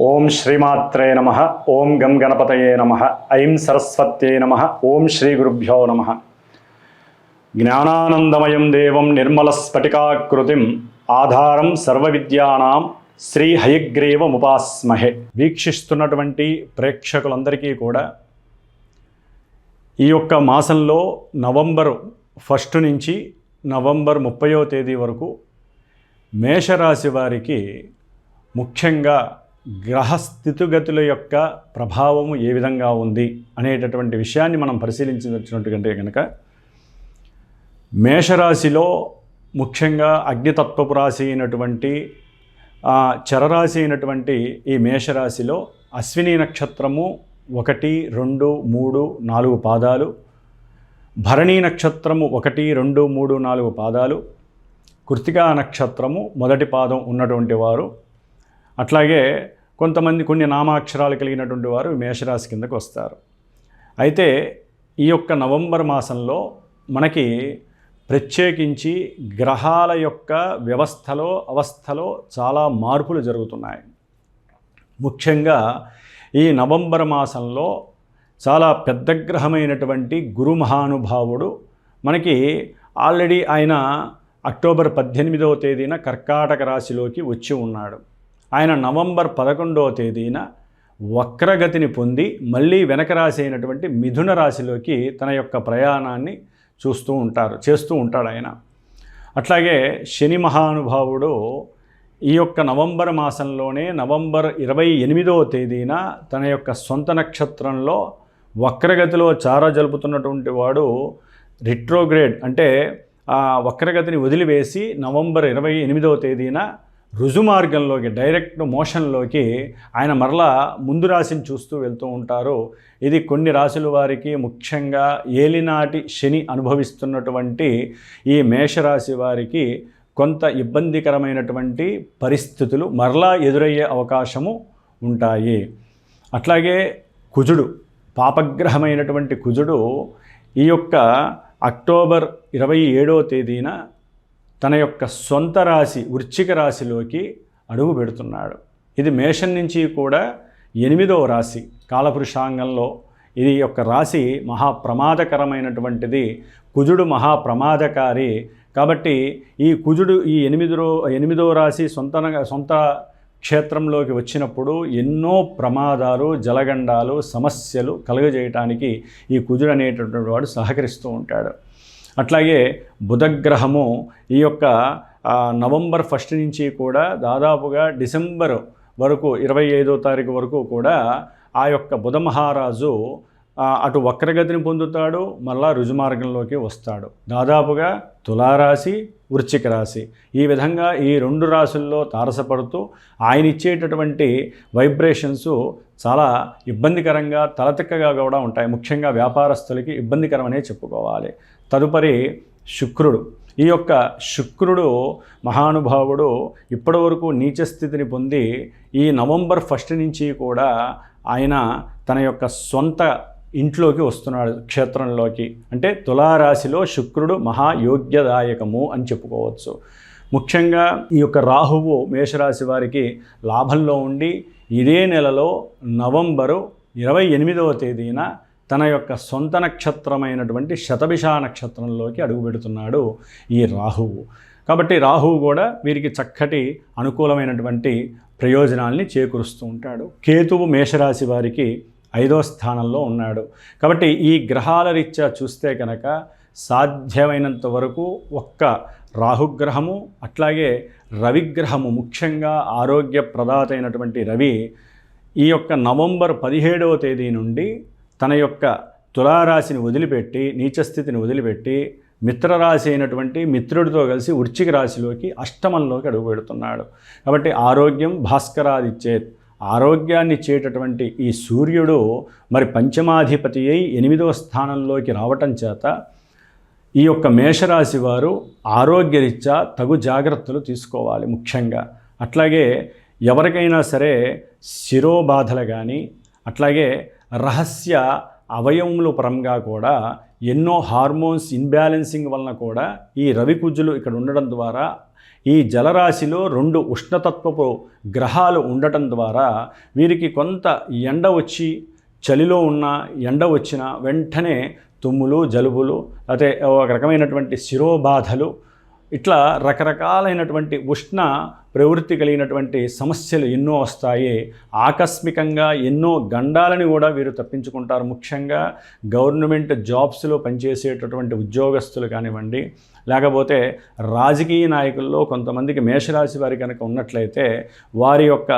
ఓం శ్రీమాత్రే నమః. ఓం గం గణపతయే నమః. ఐం సరస్వత్యై నమః. ఓం శ్రీ గురుభ్యో నమః. జ్ఞానానందమయం దేవం నిర్మలస్ఫటికాకృతిం ఆధారం సర్వవిద్యానాం శ్రీ హయగ్రీవముపాస్మహే. వీక్షిస్తున్నటువంటి ప్రేక్షకులందరికీ కూడా ఈ యొక్క మాసంలో నవంబర్ 1 నుంచి నవంబర్ 30వ తేదీ వరకు మేషరాశి వారికి ముఖ్యంగా గ్రహ స్థితిగతుల యొక్క ప్రభావము ఏ విధంగా ఉంది అనేటటువంటి విషయాన్ని మనం పరిశీలించినట్టు కనుక మేషరాశిలో ముఖ్యంగా అగ్నితత్వపు రాశి అయినటువంటి చరరాశి అయినటువంటి ఈ మేషరాశిలో అశ్విని నక్షత్రము 1, 2, 3, 4 పాదాలు, భరణీ నక్షత్రము 1, 2, 3, 4 పాదాలు, కృత్తికా నక్షత్రము మొదటి పాదం ఉన్నటువంటి వారు, అట్లాగే కొంతమంది కొన్ని నామాక్షరాలు కలిగినటువంటి వారు మేషరాశి కిందకు వస్తారు. అయితే ఈ యొక్క నవంబర్ మాసంలో మనకి ప్రత్యేకించి గ్రహాల యొక్క వ్యవస్థలో అవస్థలో చాలా మార్పులు జరుగుతున్నాయి. ముఖ్యంగా ఈ నవంబర్ మాసంలో చాలా పెద్ద గ్రహమైనటువంటి గురు మహానుభావుడు మనకి ఆల్రెడీ ఆయన అక్టోబర్ 18వ తేదీన కర్కాటక రాశిలోకి వచ్చి ఉన్నాడు. ఆయన నవంబర్ 11వ తేదీన వక్రగతిని పొంది మళ్ళీ వెనక రాశి అయినటువంటి మిథున రాశిలోకి తన యొక్క ప్రయాణాన్ని చేస్తూ ఉంటాడు ఆయన. అట్లాగే శని మహానుభావుడు ఈ యొక్క నవంబర్ మాసంలోనే నవంబర్ 28వ తేదీన తన యొక్క సొంత నక్షత్రంలో వక్రగతిలో జలుపుతున్నటువంటి వాడు రిట్రోగ్రేడ్ అంటే ఆ వక్రగతిని వదిలివేసి నవంబర్ 28వ తేదీన రుజుమార్గంలోకి డైరెక్ట్ మోషన్లోకి ఆయన మరలా ముందు రాశిని చూస్తూ వెళ్తూ ఉంటారు. ఇది కొన్ని రాశుల వారికి ముఖ్యంగా ఏలినాటి శని అనుభవిస్తున్నటువంటి ఈ మేషరాశి వారికి కొంత ఇబ్బందికరమైనటువంటి పరిస్థితులు మరలా ఎదురయ్యే అవకాశము ఉంటాయి. అట్లాగే కుజుడు, పాపగ్రహమైనటువంటి కుజుడు ఈ యొక్క అక్టోబర్ 27వ తేదీన తన యొక్క సొంత రాశి వృశ్చిక రాశిలోకి అడుగు పెడుతున్నాడు. ఇది మేషం నుంచి కూడా 8వ రాశి కాలపురుషాంగంలో. ఇది యొక్క రాశి మహాప్రమాదకరమైనటువంటిది. కుజుడు మహాప్రమాదకారి. కాబట్టి ఈ కుజుడు ఈ 8వ రాశి సొంత క్షేత్రంలోకి వచ్చినప్పుడు ఎన్నో ప్రమాదాలు, జలగండాలు, సమస్యలు కలుగజేయటానికి ఈ కుజుడు అనేటటువంటి వాడు సహకరిస్తూ ఉంటాడు. అట్లాగే బుధగ్రహము ఈ యొక్క నవంబర్ 1 నుంచి కూడా దాదాపుగా డిసెంబర్ వరకు 25వ తారీఖు వరకు కూడా ఆ యొక్క బుధ మహారాజు అటు వక్రగతిని పొందుతాడు, మళ్ళా రుజుమార్గంలోకి వస్తాడు. దాదాపుగా తులారాశి, వృశ్చిక రాశి ఈ విధంగా ఈ 2 రాశుల్లో తారసపడుతూ ఆయన ఇచ్చేటటువంటి వైబ్రేషన్స్ చాలా ఇబ్బందికరంగా తలతిక్కగా కూడా ఉంటాయి. ముఖ్యంగా వ్యాపారస్తులకి ఇబ్బందికరమనే చెప్పుకోవాలి. తదుపరి శుక్రుడు. ఈ యొక్క శుక్రుడు మహానుభావుడు ఇప్పటివరకు నీచస్థితిని పొంది ఈ నవంబర్ 1 నుంచి కూడా ఆయన తన యొక్క సొంత ఇంట్లోకి వస్తున్నాడు, క్షేత్రంలోకి. అంటే తులారాశిలో శుక్రుడు మహాయోగ్యదాయకము అని చెప్పుకోవచ్చు. ముఖ్యంగా ఈ యొక్క రాహువు మేషరాశి వారికి లాభంలో ఉండి ఇదే నెలలో నవంబరు 28వ తేదీన తన యొక్క సొంత నక్షత్రమైనటువంటి శతభిష నక్షత్రంలోకి అడుగుపెడుతున్నాడు ఈ రాహువు. కాబట్టి రాహువు కూడా వీరికి చక్కటి అనుకూలమైనటువంటి ప్రయోజనాల్ని చేకూరుస్తూ ఉంటాడు. కేతువు మేషరాశి వారికి 5వ స్థానంలో ఉన్నాడు. కాబట్టి ఈ గ్రహాల రీత్యా చూస్తే కనుక సాధ్యమైనంత వరకు ఒక్క రాహుగ్రహము అట్లాగే రవిగ్రహము, ముఖ్యంగా ఆరోగ్యప్రదాత అయినటువంటి రవి ఈ యొక్క నవంబర్ 17వ తేదీ నుండి తన యొక్క తులారాశిని వదిలిపెట్టి నీచస్థితిని వదిలిపెట్టి మిత్రరాశి అయినటువంటి మిత్రుడితో కలిసి వృశ్చిక రాశిలోకి అష్టమంలోకి అడుగుపెడుతున్నాడు. కాబట్టి ఆరోగ్యం భాస్కరాదిచ్చేత్, ఆరోగ్యాన్ని ఇచ్చేటటువంటి ఈ సూర్యుడు మరి పంచమాధిపతి అయి 8వ స్థానంలోకి రావటం చేత ఈ యొక్క మేషరాశి వారు ఆరోగ్యరీత్యా తగు జాగ్రత్తలు తీసుకోవాలి ముఖ్యంగా. అట్లాగే ఎవరికైనా సరే శిరోబాధలు కానీ అట్లాగే రహస్య అవయవముల పరంగా కూడా ఎన్నో హార్మోన్స్ ఇన్బ్యాలెన్సింగ్ వలన కూడా ఈ రవి కుజులు ఇక్కడ ఉండడం ద్వారా ఈ జలరాశిలో 2 ఉష్ణతత్వపు గ్రహాలు ఉండటం ద్వారా వీరికి కొంత ఎండ వచ్చి చలిలో ఉన్న ఎండ వచ్చిన వెంటనే తుమ్ములు, జలుబులు, అదే ఒక రకమైనటువంటి శిరోబాధలు, ఇట్లా రకరకాలైనటువంటి ఉష్ణ ప్రవృత్తి కలిగినటువంటి సమస్యలు ఎన్నో వస్తాయి. ఆకస్మికంగా ఎన్నో గండాలని కూడా వీరు తప్పించుకుంటారు. ముఖ్యంగా గవర్నమెంట్ జాబ్స్లో పనిచేసేటటువంటి ఉద్యోగస్తులు కానివ్వండి, లేకపోతే రాజకీయ నాయకుల్లో కొంతమందికి మేషరాశి వారి కనుక ఉన్నట్లయితే వారి యొక్క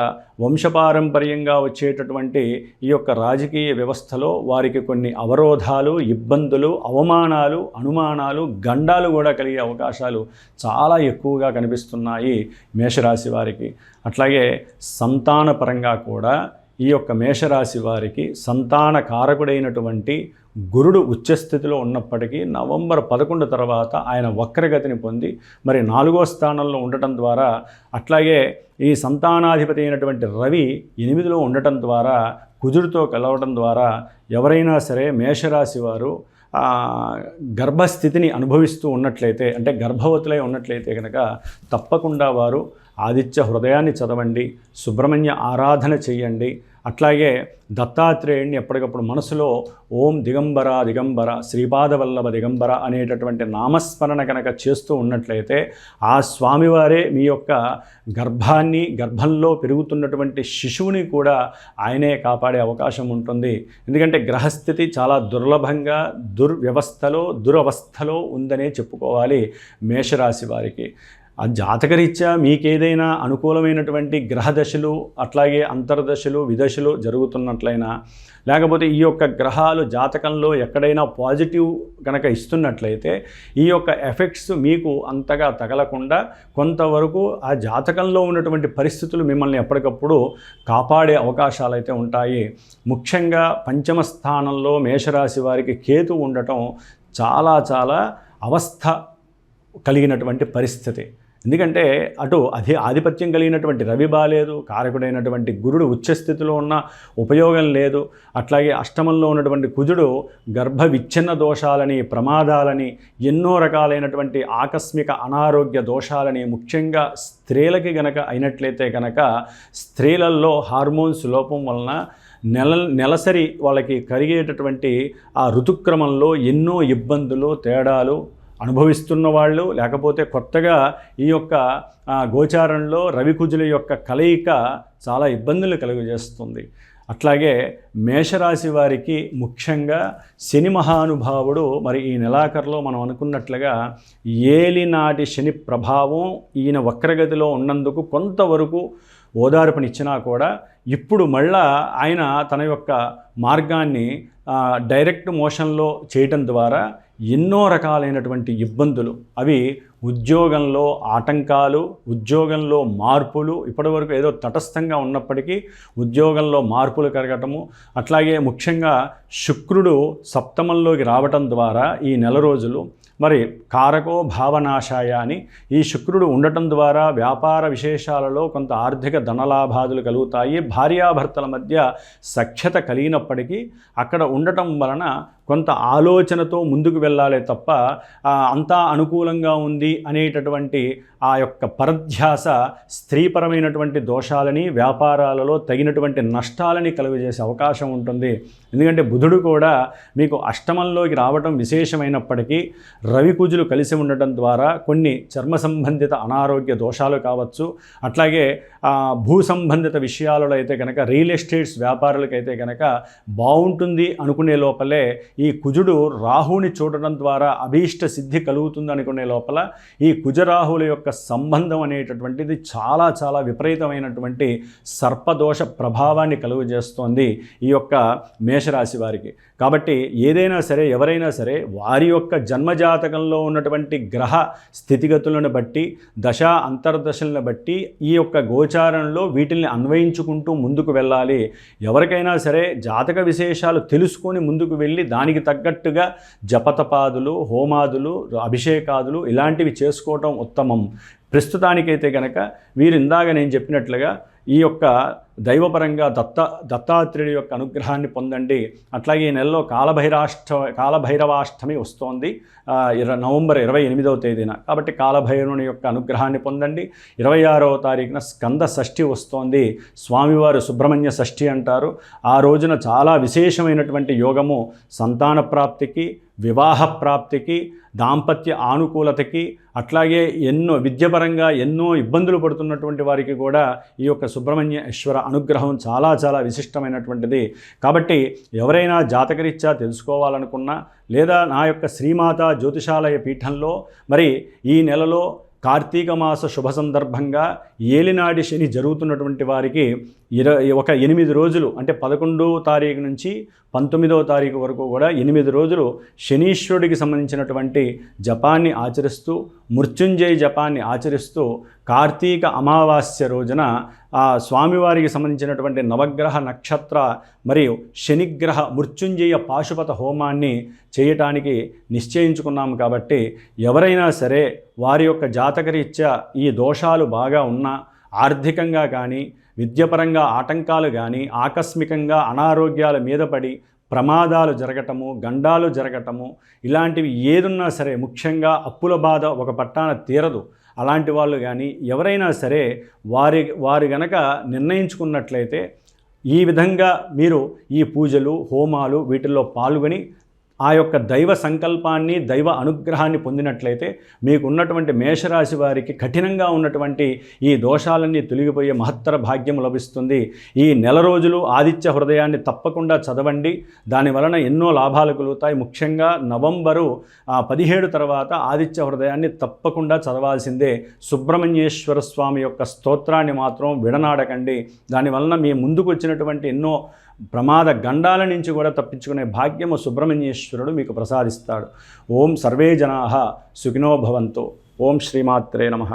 వంశపారంపర్యంగా వచ్చేటటువంటి ఈ యొక్క రాజకీయ వ్యవస్థలో వారికి కొన్ని అవరోధాలు, ఇబ్బందులు, అవమానాలు, అనుమానాలు, గండాలు కూడా కలిగే అవకాశాలు చాలా ఎక్కువగా కనిపిస్తున్నాయి మేషరాశి వారికి. అట్లాగే సంతానపరంగా కూడా ఈ యొక్క మేషరాశి వారికి సంతాన కారకుడైనటువంటి గురుడు ఉచ్చస్థితిలో ఉన్నప్పటికీ నవంబర్ 11 తర్వాత ఆయన వక్రగతిని పొంది మరి 4వ స్థానంలో ఉండటం ద్వారా, అట్లాగే ఈ సంతానాధిపతి అయినటువంటి రవి 8లో ఉండటం ద్వారా, కుజుడితో కలవడం ద్వారా ఎవరైనా సరే మేషరాశి వారు గర్భస్థితిని అనుభవిస్తూ ఉన్నట్లయితే, అంటే గర్భవతులై ఉన్నట్లయితే కనుక తప్పకుండా వారు ఆదిత్య హృదయాన్ని చదవండి, సుబ్రహ్మణ్య ఆరాధన చెయ్యండి. అట్లాగే దత్తాత్రేయుడిని ఎప్పటికప్పుడు మనసులో ఓం దిగంబర దిగంబర శ్రీపాదవల్లభ దిగంబర అనేటటువంటి నామస్మరణ కనుక చేస్తూ ఉన్నట్లయితే ఆ స్వామివారే మీ యొక్క గర్భాన్ని, గర్భంలో పెరుగుతున్నటువంటి శిశువుని కూడా ఆయనే కాపాడే అవకాశం ఉంటుంది. ఎందుకంటే గ్రహస్థితి చాలా దుర్లభంగా దురవస్థలో ఉందనే చెప్పుకోవాలి మేషరాశి వారికి. ఆ జాతకరీత్యా మీకేదైనా అనుకూలమైనటువంటి గ్రహదశలు, అట్లాగే అంతర్దశలు, విదశలు జరుగుతున్నట్లయినా, లేకపోతే ఈ యొక్క గ్రహాలు జాతకంలో ఎక్కడైనా పాజిటివ్ కనుక ఇస్తున్నట్లయితే ఈ యొక్క ఎఫెక్ట్స్ మీకు అంతగా తగలకుండా కొంతవరకు ఆ జాతకంలో ఉన్నటువంటి పరిస్థితులు మిమ్మల్ని ఎప్పటికప్పుడు కాపాడే అవకాశాలు అయితే ఉంటాయి. ముఖ్యంగా 5వ స్థానంలో మేషరాశి వారికి కేతు ఉండటం చాలా అవస్థ కలిగినటువంటి పరిస్థితి. ఎందుకంటే అటు ఆధిపత్యం కలిగినటువంటి రవి బాలేదు, కారకుడైనటువంటి గురుడు ఉచ్చస్థితిలో ఉన్న ఉపయోగం లేదు. అట్లాగే అష్టమంలో ఉన్నటువంటి కుజుడు గర్భ విచ్ఛిన్న దోషాలని, ప్రమాదాలని, ఎన్నో రకాలైనటువంటి ఆకస్మిక అనారోగ్య దోషాలని, ముఖ్యంగా స్త్రీలకి గనక అయినట్లయితే కనుక స్త్రీలలో హార్మోన్స్ లోపం వలన నెలసరి వాళ్ళకి కలిగేటటువంటి ఆ ఋతుక్రమంలో ఎన్నో ఇబ్బందులు, తేడాలు అనుభవిస్తున్న వాళ్ళు, లేకపోతే కొత్తగా ఈ యొక్క గోచారంలో రవికుజుల యొక్క కలయిక చాలా ఇబ్బందులు కలుగజేస్తుంది. అట్లాగే మేషరాశి వారికి ముఖ్యంగా శని మహానుభావుడు మరి ఈ నెలాఖరులో మనం అనుకున్నట్లుగా ఏలినాటి శని ప్రభావం ఈయన వక్రగతిలో ఉన్నందుకు కొంతవరకు ఓదార్పునిచ్చినా కూడా ఇప్పుడు మళ్ళా ఆయన తన యొక్క మార్గాన్ని డైరెక్ట్ మోషన్లో చేయటం ద్వారా ఎన్నో రకాలైనటువంటి ఇబ్బందులు, అవి ఉద్యోగంలో ఆటంకాలు, ఉద్యోగంలో మార్పులు, ఇప్పటివరకు ఏదో తటస్థంగా ఉన్నప్పటికీ ఉద్యోగంలో మార్పులు కలగటము, అట్లాగే ముఖ్యంగా శుక్రుడు సప్తమంలోకి రావటం ద్వారా ఈ నెల రోజులు మరి కారకో భావనాశాయ అని ఈ శుక్రుడు ఉండటం ద్వారా వ్యాపార విశేషాలలో కొంత ఆర్థిక ధనలాభాదులు కలుగుతాయి. భార్యాభర్తల మధ్య సఖ్యత కలిగినప్పటికీ అక్కడ ఉండటం వలన కొంత ఆలోచనతో ముందుకు వెళ్ళాలి తప్ప అంతా అనుకూలంగా ఉంది అనేటటువంటి ఆ యొక్క పరధ్యాస స్త్రీపరమైనటువంటి దోషాలని, వ్యాపారాలలో తగినటువంటి నష్టాలని కలుగజేసే అవకాశం ఉంటుంది. ఎందుకంటే బుధుడు కూడా మీకు అష్టమంలోకి రావటం విశేషమైనప్పటికీ రవికుజులు కలిసి ఉండటం ద్వారా కొన్ని చర్మ సంబంధిత అనారోగ్య దోషాలు కావచ్చు, అట్లాగే భూ సంబంధిత విషయాలలో అయితే కనుక రియల్ ఎస్టేట్స్ వ్యాపారులకైతే కనుక బాగుంటుంది అనుకునే లోపలే ఈ కుజుడు రాహుని చూడటం ద్వారా అభీష్ట సిద్ధి కలుగుతుంది అనుకునే లోపల ఈ కుజరాహుల యొక్క సంబంధం అనేటటువంటిది చాలా విపరీతమైనటువంటి సర్పదోష ప్రభావాన్ని కలుగజేస్తోంది ఈ యొక్క మేషరాశి వారికి. కాబట్టి ఏదైనా సరే, ఎవరైనా సరే వారి యొక్క జన్మజాతకంలో ఉన్నటువంటి గ్రహ స్థితిగతులను బట్టి, దశ అంతర్దశలను బట్టి ఈ యొక్క గోచారంలో వీటిల్ని అన్వయించుకుంటూ ముందుకు వెళ్ళాలి. ఎవరికైనా సరే జాతక విశేషాలు తెలుసుకొని ముందుకు వెళ్ళి దానికి తగ్గట్టుగా జపతపాదులు, హోమాదులు, అభిషేకాదులు ఇలాంటివి చేసుకోవటం ఉత్తమం. ప్రస్తుతానికైతే కనుక వీరు ఇందాక నేను చెప్పినట్లుగా ఈ యొక్క దైవపరంగా దత్తాత్రేయుడి యొక్క అనుగ్రహాన్ని పొందండి. అట్లాగే ఈ నెలలో కాలభైరవాష్టమి వస్తోంది నవంబర్ 28వ తేదీన. కాబట్టి కాలభైరవుని యొక్క అనుగ్రహాన్ని పొందండి. 26వ తారీఖున స్కంద షష్ఠి వస్తోంది. స్వామివారు సుబ్రహ్మణ్య షష్ఠి అంటారు. ఆ రోజున చాలా విశేషమైనటువంటి యోగము సంతాన ప్రాప్తికి, వివాహ ప్రాప్తికి, దాంపత్య ఆనుకూలతకి, అట్లాగే విద్యపరంగా ఎన్నో ఇబ్బందులు పడుతున్నటువంటి వారికి కూడా ఈ యొక్క సుబ్రహ్మణ్యేశ్వర అనుగ్రహం చాలా చాలా విశిష్టమైనటువంటిది. కాబట్టి ఎవరైనా జాతకరీత్యా తెలుసుకోవాలనుకున్నా, లేదా నా యొక్క శ్రీమాత జ్యోతిషాలయ పీఠంలో మరి ఈ నెలలో కార్తీక మాస శుభ సందర్భంగా ఏలినాడి శని జరుగుతున్నటువంటి వారికి 8 రోజులు, అంటే 11వ తారీఖు నుంచి 19వ తారీఖు వరకు కూడా 8 రోజులు శనీశ్వరుడికి సంబంధించినటువంటి జపాన్ని ఆచరిస్తూ, మృత్యుంజయ జపాన్ని ఆచరిస్తూ, కార్తీక అమావాస్య రోజున ఆ స్వామివారికి సంబంధించినటువంటి నవగ్రహ నక్షత్ర మరియు శనిగ్రహ మృత్యుంజయ పాశుపత హోమాన్ని చేయటానికి నిశ్చయించుకున్నాము. కాబట్టి ఎవరైనా సరే వారి యొక్క జాతకరీత్యా ఈ దోషాలు బాగా ఉన్నా, ఆర్థికంగా కానీ, విద్యపరంగా ఆటంకాలు కానీ, ఆకస్మికంగా అనారోగ్యాల మీద పడి ప్రమాదాలు జరగటము, గండాలు జరగటము, ఇలాంటివి ఏదున్నా సరే, ముఖ్యంగా అప్పుల బాధ ఒక పట్టాన తీరదు, అలాంటి వాళ్ళు కానీ ఎవరైనా సరే వారి గనక నిర్ణయించుకున్నట్లయితే ఈ విధంగా మీరు ఈ పూజలు, హోమాలు వీటిల్లో పాల్గొని ఆ యొక్క దైవ సంకల్పాన్ని, దైవ అనుగ్రహాన్ని పొందినట్లయితే మీకు ఉన్నటువంటి మేషరాశి వారికి కఠినంగా ఉన్నటువంటి ఈ దోషాలన్నీ తొలగిపోయే మహత్తర భాగ్యం లభిస్తుంది. ఈ నెల రోజులు ఆదిత్య హృదయాన్ని తప్పకుండా చదవండి. దానివలన ఎన్నో లాభాలు కలుగుతాయి. ముఖ్యంగా నవంబరు 17 తర్వాత ఆదిత్య హృదయాన్ని తప్పకుండా చదవాల్సిందే. సుబ్రహ్మణ్యేశ్వర స్వామి యొక్క స్తోత్రాన్ని మాత్రం విడనాడకండి. దానివలన మీ ముందుకు వచ్చినటువంటి ఎన్నో ప్రమాద గండాల నుంచి కూడా తప్పించుకునే భాగ్యము సుబ్రహ్మణ్యేశ్వరుడు మీకు ప్రసాదిస్తాడు. ఓం సర్వే జనాః సుఖినో భవంతు. ఓం శ్రీమాత్రే నమః.